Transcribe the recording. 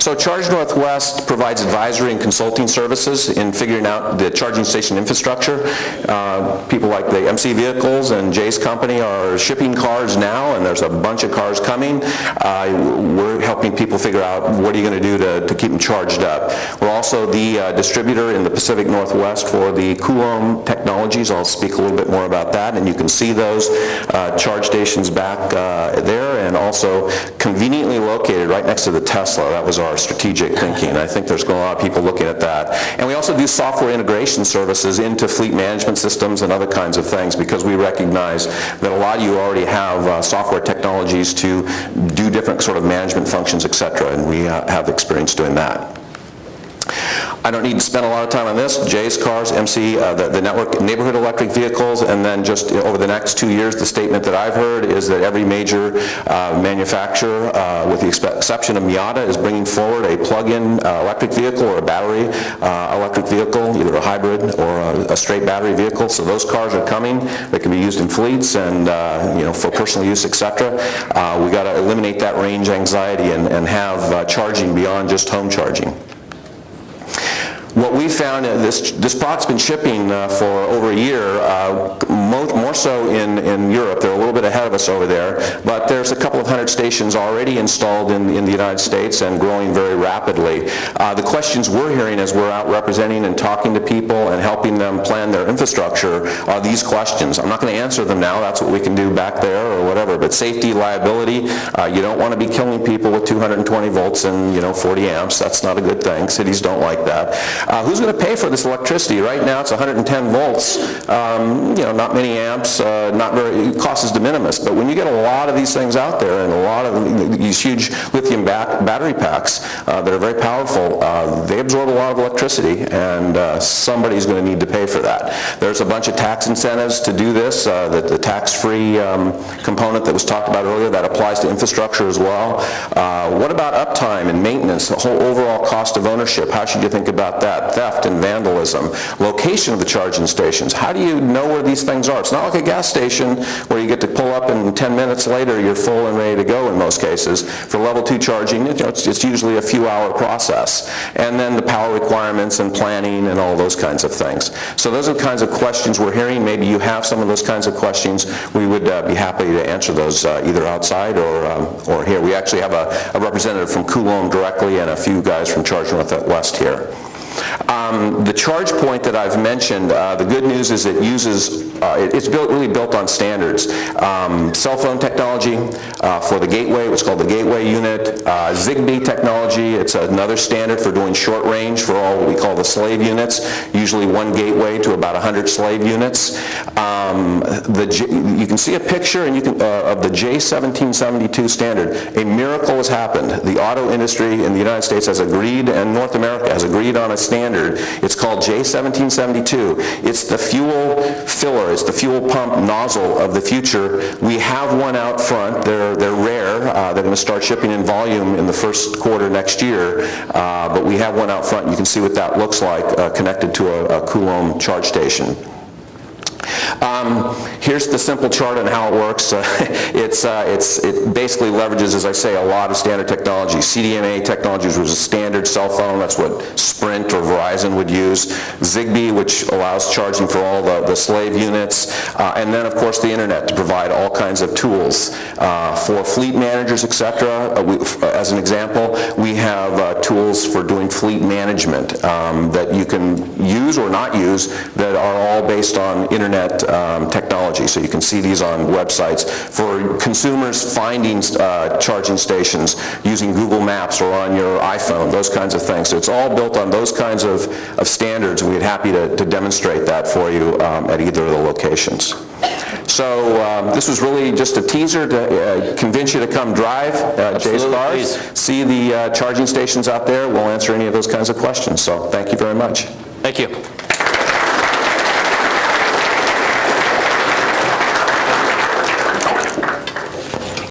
So Charge Northwest provides advisory and consulting services in figuring out the charging station infrastructure. People like the MC Vehicles and Jay's company are shipping cars now, and there's a bunch of cars coming. We're helping people figure out what are you going to do to keep them charged up. We're also the distributor in the Pacific Northwest for the Coulomb technologies. I'll speak a little bit more about that, and you can see those charge stations back there, and also conveniently located right next to the Tesla. That was our strategic thinking. I think there's going to be a lot of people looking at that. And we also do software integration services into fleet management systems and other kinds of things, because we recognize that a lot of you already have software technologies to do different sort of management functions, etc., and we have experience doing that. I don't need to spend a lot of time on this. Jay's Cars, MC, the network, neighborhood electric vehicles, and then just over the next 2 years, the statement that I've heard is that every major manufacturer, with the exception of Miata, is bringing forward a plug-in electric vehicle or a battery electric vehicle, either a hybrid or a straight battery vehicle. So those cars are coming. They can be used in fleets and for personal use, etc. We got to eliminate that range anxiety and have charging beyond just home charging. What we found, this product's been shipping for over a year, more so in Europe. They're a little bit ahead of us over there, but there's a couple of hundred stations already installed in the United States and growing very rapidly. The questions we're hearing as we're out representing and talking to people and helping them plan their infrastructure are these questions. I'm not going to answer them now. That's what we can do back there or whatever, but safety, liability, you don't want to be killing people with 220 volts and 40 amps. That's not a good thing. Cities don't like that. Who's going to pay for this electricity? Right now it's 110 volts, not many amps, not very, cost is de minimis, but when you get a lot of these things out there and a lot of these huge lithium battery packs that are very powerful, they absorb a lot of electricity, and somebody's going to need to pay for that. There's a bunch of tax incentives to do this, the tax-free component that was talked about earlier, that applies to infrastructure as well. What about uptime and maintenance, the whole overall cost of ownership? How should you think about that? Theft and vandalism, location of the charging stations. How do you know where these things are? It's not like a gas station where you get to pull up and 10 minutes later you're full and ready to go in most cases. For level 2 charging, it's usually a few hour process. And then the power requirements and planning and all those kinds of things. So those are the kinds of questions we're hearing. Maybe you have some of those kinds of questions. We would be happy to answer those either outside or here. We actually have a representative from Coulomb directly and a few guys from Charge Northwest here. The charge point that I've mentioned, the good news is it uses, it's really built on standards. Cell phone technology for the gateway, what's called the gateway unit. Zigbee technology, it's another standard for doing short range for all what we call the slave units, usually one gateway to about 100 slave units. You can see a picture and of the J1772 standard. A miracle has happened. The auto industry in the United States has agreed, and North America has agreed on a standard. It's called J1772. It's the fuel filler, it's the fuel pump nozzle of the future. We have one out front. They're rare. They're going to start shipping in volume in the first quarter next year, but we have one out front. You can see what that looks like connected to a Coulomb charge station. Here's the simple chart on how it works. It basically leverages, as I say, a lot of standard technology. CDMA technologies was a standard cell phone. That's what Sprint or Verizon would use. Zigbee, which allows charging for all the slave units. And then, of course, the internet to provide all kinds of tools. For fleet managers, etc., as an example, we have tools for doing fleet management that you can use or not use that are all based on internet technology. So you can see these on websites for consumers finding charging stations using Google Maps or on your iPhone, those kinds of things. So it's all built on those kinds of standards, and we'd be happy to demonstrate that for you at either of the locations. So this was really just a teaser to convince you to come drive Jay's Cars, see the charging stations out there. We'll answer any of those kinds of questions. So thank you very much. Thank you.